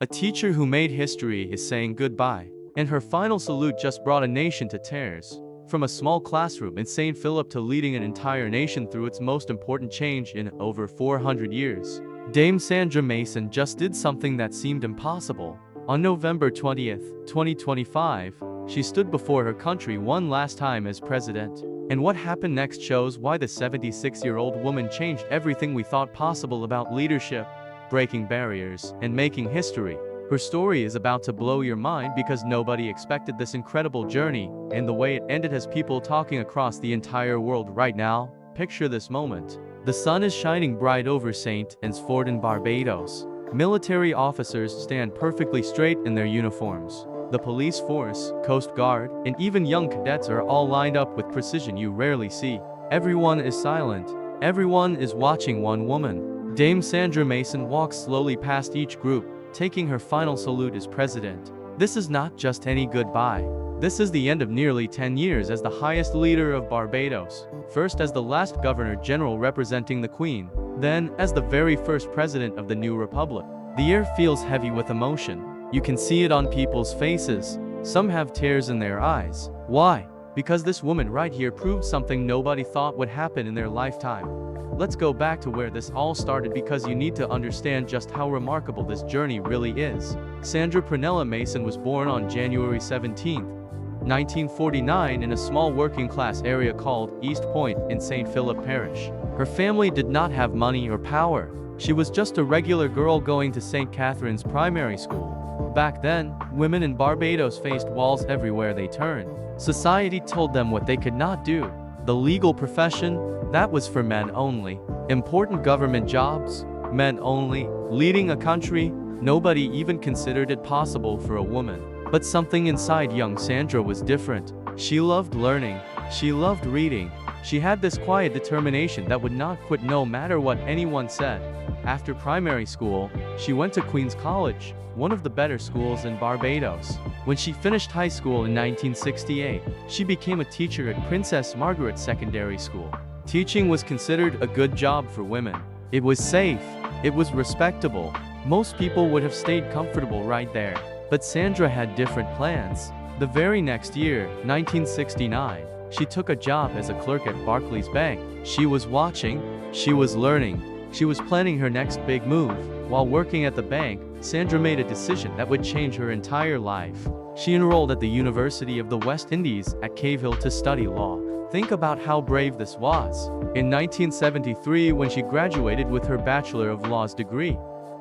A teacher who made history is saying goodbye, and her final salute just brought a nation to tears. From a small classroom in St. Philip to leading an entire nation through its most important change in over 400 years, Dame Sandra Mason just did something that seemed impossible. On November 20th, 2025, she stood before her country one last time as president. And what happened next shows why the 76-year-old woman changed everything we thought possible about leadership, breaking barriers, and making history. Her story is about to blow your mind because nobody expected this incredible journey, and the way it ended has people talking across the entire world right now. Picture this moment. The sun is shining bright over St. Anne's Fort in Barbados. Military officers stand perfectly straight in their uniforms. The police force, Coast Guard, and even young cadets are all lined up with precision you rarely see. Everyone is silent. Everyone is watching one woman. Dame Sandra Mason walks slowly past each group, taking her final salute as president. This is not just any goodbye. This is the end of nearly 10 years as the highest leader of Barbados, first as the last governor-general representing the Queen, then as the very first president of the new republic. The air feels heavy with emotion. You can see it on people's faces. Some have tears in their eyes. Why? Because this woman right here proved something nobody thought would happen in their lifetime. Let's go back to where this all started because you need to understand just how remarkable this journey really is. Sandra Mason was born on January 17, 1949 in a small working-class area called East Point in St. Philip Parish. Her family did not have money or power. She was just a regular girl going to St. Catherine's primary school. Back then, women in Barbados faced walls everywhere they turned. Society told them what they could not do. The legal profession, that was for men only. Important government jobs, men only. Leading a country, nobody even considered it possible for a woman. But something inside young Sandra was different. She loved learning. She loved reading. She had this quiet determination that would not quit no matter what anyone said. After primary school, she went to Queen's College, one of the better schools in Barbados. When she finished high school in 1968, she became a teacher at Princess Margaret Secondary School. Teaching was considered a good job for women. It was safe. It was respectable. Most people would have stayed comfortable right there. But Sandra had different plans. The very next year, 1969, she took a job as a clerk at Barclays Bank. She was watching. She was learning. She was planning her next big move. While working at the bank, Sandra made a decision that would change her entire life. She enrolled at the University of the West Indies at Cave Hill to study law. Think about how brave this was. In 1973, when she graduated with her Bachelor of Laws degree,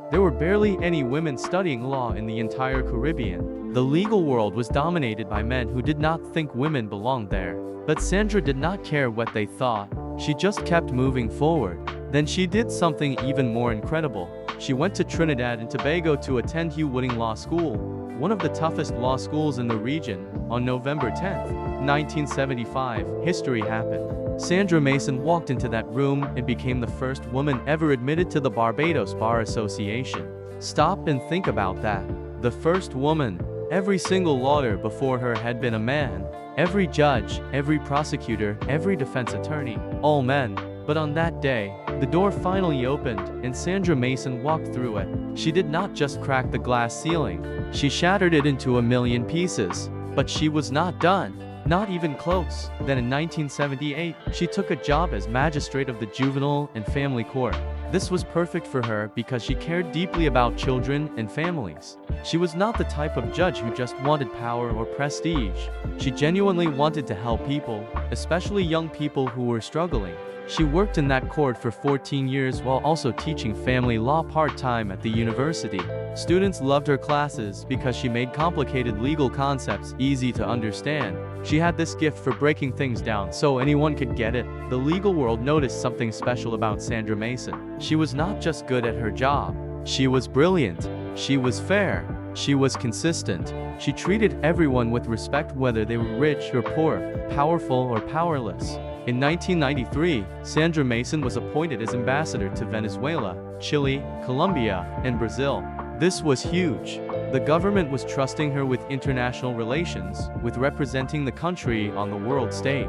there were barely any women studying law in the entire Caribbean. The legal world was dominated by men who did not think women belonged there. But Sandra did not care what they thought. She just kept moving forward. Then she did something even more incredible. She went to Trinidad and Tobago to attend Hugh Wooding Law School, one of the toughest law schools in the region. On November 10, 1975, history happened. Sandra Mason walked into that room and became the first woman ever admitted to the Barbados Bar Association. Stop and think about that. The first woman. Every single lawyer before her had been a man. Every judge, every prosecutor, every defense attorney, all men. But on that day, the door finally opened, and Sandra Mason walked through it. She did not just crack the glass ceiling. She shattered it into a million pieces. But she was not done. Not even close. Then in 1978, she took a job as magistrate of the Juvenile and Family Court. This was perfect for her because she cared deeply about children and families. She was not the type of judge who just wanted power or prestige. She genuinely wanted to help people, especially young people who were struggling. She worked in that court for 14 years while also teaching family law part-time at the university. Students loved her classes because she made complicated legal concepts easy to understand. She had this gift for breaking things down so anyone could get it. The legal world noticed something special about Sandra Mason. She was not just good at her job. She was brilliant. She was fair. She was consistent. She treated everyone with respect whether they were rich or poor, powerful or powerless. In 1993, Sandra Mason was appointed as ambassador to Venezuela, Chile, Colombia, and Brazil. This was huge. The government was trusting her with international relations, with representing the country on the world stage.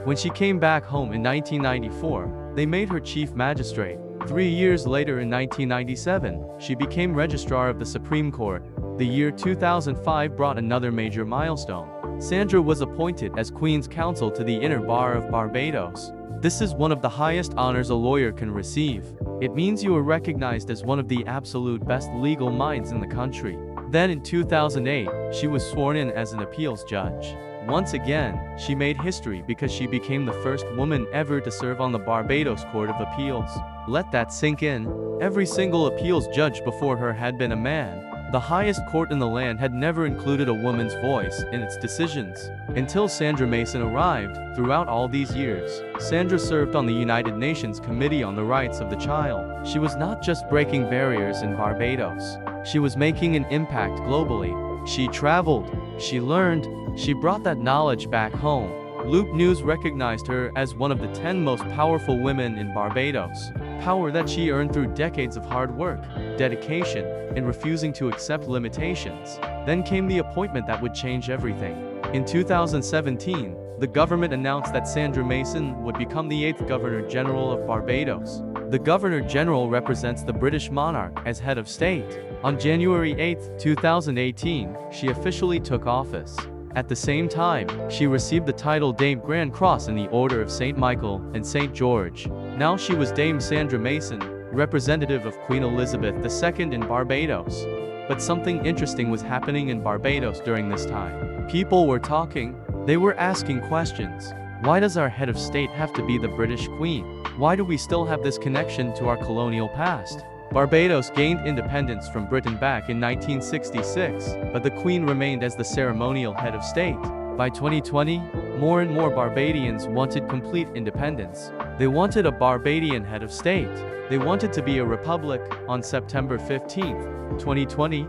When she came back home in 1994, they made her chief magistrate. 3 years later in 1997, she became Registrar of the Supreme Court. The year 2005 brought another major milestone. Sandra was appointed as Queen's Counsel to the Inner Bar of Barbados. This is one of the highest honors a lawyer can receive. It means you are recognized as one of the absolute best legal minds in the country. Then in 2008, she was sworn in as an appeals judge. Once again, she made history because she became the first woman ever to serve on the Barbados Court of Appeals. Let that sink in. Every single appeals judge before her had been a man. The highest court in the land had never included a woman's voice in its decisions. Until Sandra Mason arrived, throughout all these years, Sandra served on the United Nations Committee on the Rights of the Child. She was not just breaking barriers in Barbados. She was making an impact globally. She traveled, she learned, she brought that knowledge back home. Loop News recognized her as one of the 10 most powerful women in Barbados. Power that she earned through decades of hard work, dedication, and refusing to accept limitations. Then came the appointment that would change everything. In 2017, the government announced that Sandra Mason would become the 8th Governor General of Barbados. The Governor General represents the British monarch as head of state. On January 8, 2018, she officially took office. At the same time, she received the title Dame Grand Cross in the Order of St. Michael and St. George. Now she was Dame Sandra Mason, representative of Queen Elizabeth II in Barbados. But something interesting was happening in Barbados during this time. People were talking, they were asking questions. Why does our head of state have to be the British Queen? Why do we still have this connection to our colonial past? Barbados gained independence from Britain back in 1966, but the Queen remained as the ceremonial head of state. By 2020, more and more Barbadians wanted complete independence. They wanted a Barbadian head of state. They wanted to be a republic. On September 15, 2020,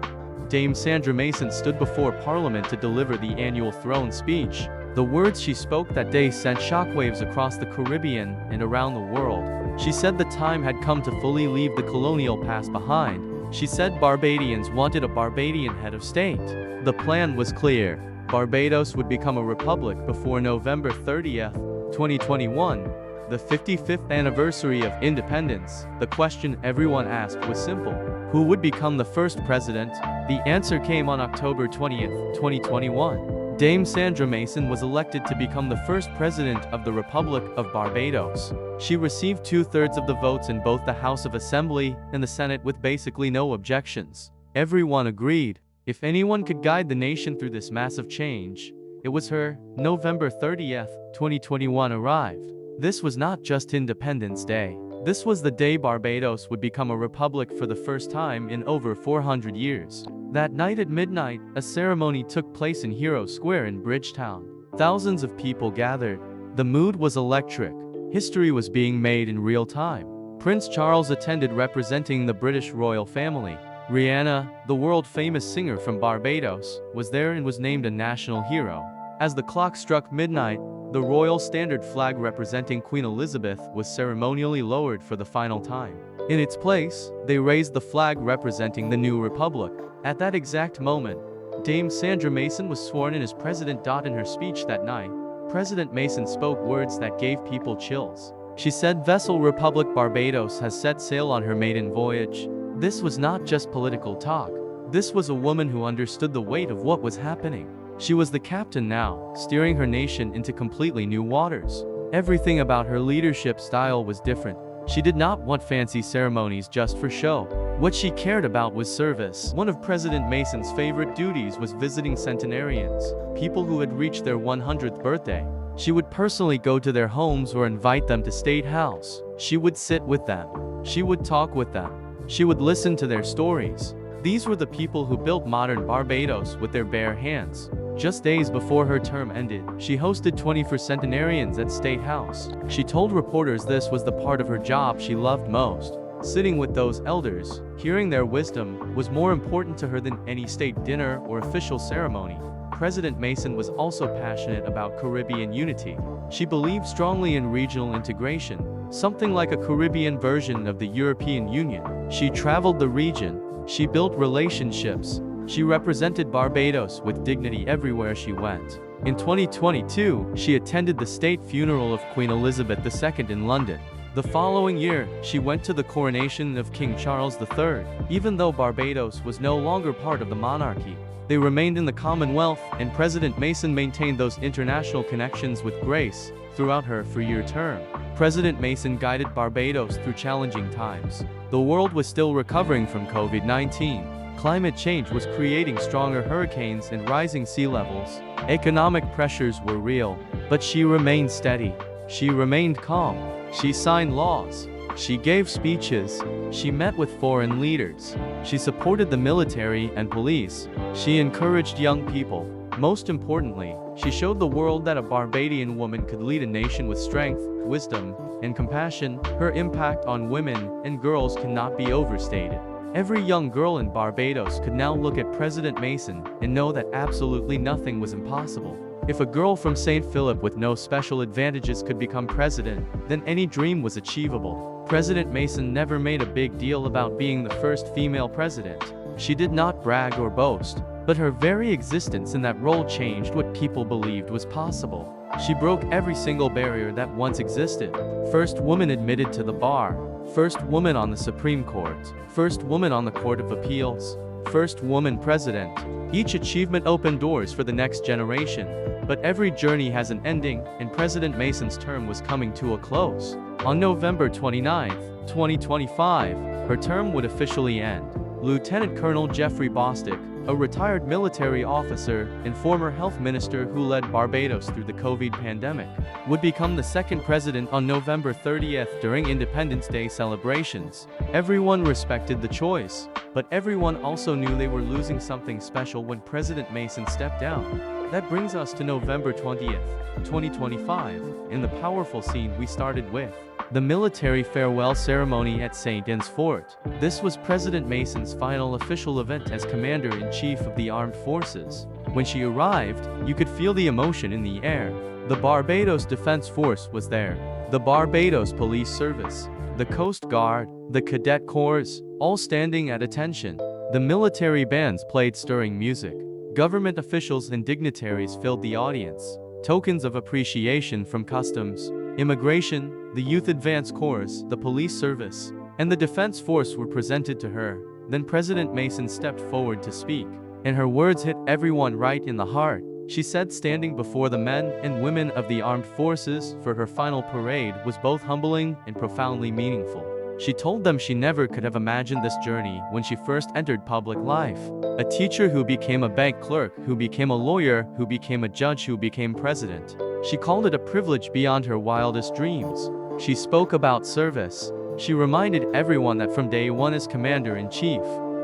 Dame Sandra Mason stood before Parliament to deliver the annual throne speech. The words she spoke that day sent shockwaves across the Caribbean and around the world. She said the time had come to fully leave the colonial past behind. She said Barbadians wanted a Barbadian head of state. The plan was clear. Barbados would become a republic before November 30, 2021, the 55th anniversary of independence. The question everyone asked was simple. Who would become the first president? The answer came on October 20, 2021. Dame Sandra Mason was elected to become the first president of the Republic of Barbados. She received 2/3 of the votes in both the House of Assembly and the Senate with basically no objections. Everyone agreed. If anyone could guide the nation through this massive change, it was her. November 30, 2021 arrived. This was not just Independence Day. This was the day Barbados would become a republic for the first time in over 400 years. That night at midnight, a ceremony took place in Hero Square in Bridgetown. Thousands of people gathered. The mood was electric. History was being made in real time. Prince Charles attended representing the British royal family. Rihanna, the world-famous singer from Barbados, was there and was named a national hero. As the clock struck midnight, the royal standard flag representing Queen Elizabeth was ceremonially lowered for the final time. In its place, they raised the flag representing the new republic. At that exact moment, Dame Sandra Mason was sworn in as president. In her speech that night, President Mason spoke words that gave people chills. She said, "Vessel Republic Barbados has set sail on her maiden voyage." This was not just political talk. This was a woman who understood the weight of what was happening. She was the captain now, steering her nation into completely new waters. Everything about her leadership style was different. She did not want fancy ceremonies just for show. What she cared about was service. One of President Mason's favorite duties was visiting centenarians, people who had reached their 100th birthday. She would personally go to their homes or invite them to State House. She would sit with them. She would talk with them. She would listen to their stories. These were the people who built modern Barbados with their bare hands. Just days before her term ended, she hosted 24 centenarians at State House. She told reporters this was the part of her job she loved most. Sitting with those elders, hearing their wisdom, was more important to her than any state dinner or official ceremony. President Mason was also passionate about Caribbean unity. She believed strongly in regional integration, something like a Caribbean version of the European Union. She traveled the region. She built relationships. She represented Barbados with dignity everywhere she went. In 2022, she attended the state funeral of Queen Elizabeth II in London. The following year, she went to the coronation of King Charles III. Even though Barbados was no longer part of the monarchy, they remained in the Commonwealth, and President Mason maintained those international connections with grace throughout her four-year term. President Mason guided Barbados through challenging times. The world was still recovering from COVID-19. Climate change was creating stronger hurricanes and rising sea levels. Economic pressures were real, but she remained steady. She remained calm. She signed laws. She gave speeches. She met with foreign leaders. She supported the military and police. She encouraged young people. Most importantly, she showed the world that a Barbadian woman could lead a nation with strength, wisdom, and compassion. Her impact on women and girls cannot be overstated. Every young girl in Barbados could now look at President Mason and know that absolutely nothing was impossible. If a girl from St. Philip with no special advantages could become president, then any dream was achievable. President Mason never made a big deal about being the first female president. She did not brag or boast, but her very existence in that role changed what people believed was possible. She broke every single barrier that once existed. First woman admitted to the bar. First woman on the Supreme Court. First woman on the Court of Appeals. First woman president. Each achievement opened doors for the next generation. But every journey has an ending, and President Mason's term was coming to a close. On November 29, 2025, her term would officially end. Lieutenant Colonel Jeffrey Bostick, a retired military officer and former health minister who led Barbados through the COVID pandemic, would become the second president on November 30th during Independence Day celebrations. Everyone respected the choice, but everyone also knew they were losing something special when President Mason stepped down. That brings us to November 20th, 2025, and the powerful scene we started with. The military farewell ceremony at St. Anne's Fort. This was President Mason's final official event as Commander-in-Chief of the Armed Forces. When she arrived, you could feel the emotion in the air. The Barbados Defense Force was there. The Barbados Police Service, the Coast Guard, the Cadet Corps, all standing at attention. The military bands played stirring music. Government officials and dignitaries filled the audience. Tokens of appreciation from Customs, Immigration, the Youth Advance Corps, the Police Service, and the Defense Force were presented to her. Then President Mason stepped forward to speak, and her words hit everyone right in the heart. She said standing before the men and women of the armed forces for her final parade was both humbling and profoundly meaningful. She told them she never could have imagined this journey when she first entered public life. A teacher who became a bank clerk, who became a lawyer, who became a judge, who became president. She called it a privilege beyond her wildest dreams. She spoke about service. She reminded everyone that from day one as Commander-in-Chief,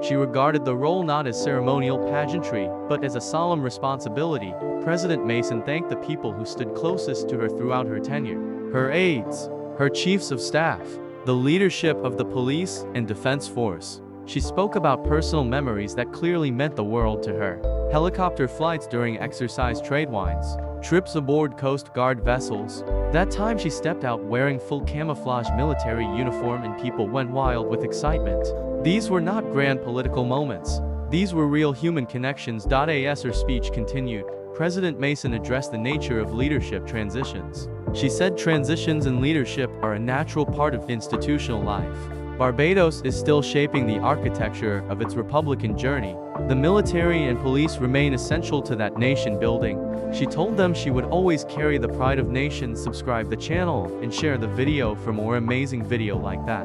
she regarded the role not as ceremonial pageantry, but as a solemn responsibility. President Mason thanked the people who stood closest to her throughout her tenure. Her aides, her chiefs of staff, the leadership of the police and defense force. She spoke about personal memories that clearly meant the world to her. Helicopter flights during exercise trade wines, trips aboard Coast Guard vessels. That time she stepped out wearing full camouflage military uniform and people went wild with excitement. These were not grand political moments. These were real human connections. As her speech continued, President Mason addressed the nature of leadership transitions. She said transitions in leadership are a natural part of institutional life. Barbados is still shaping the architecture of its Republican journey. The military and police remain essential to that nation building. She told them she would always carry the pride of nations. Subscribe the channel and share the video for more amazing video like that.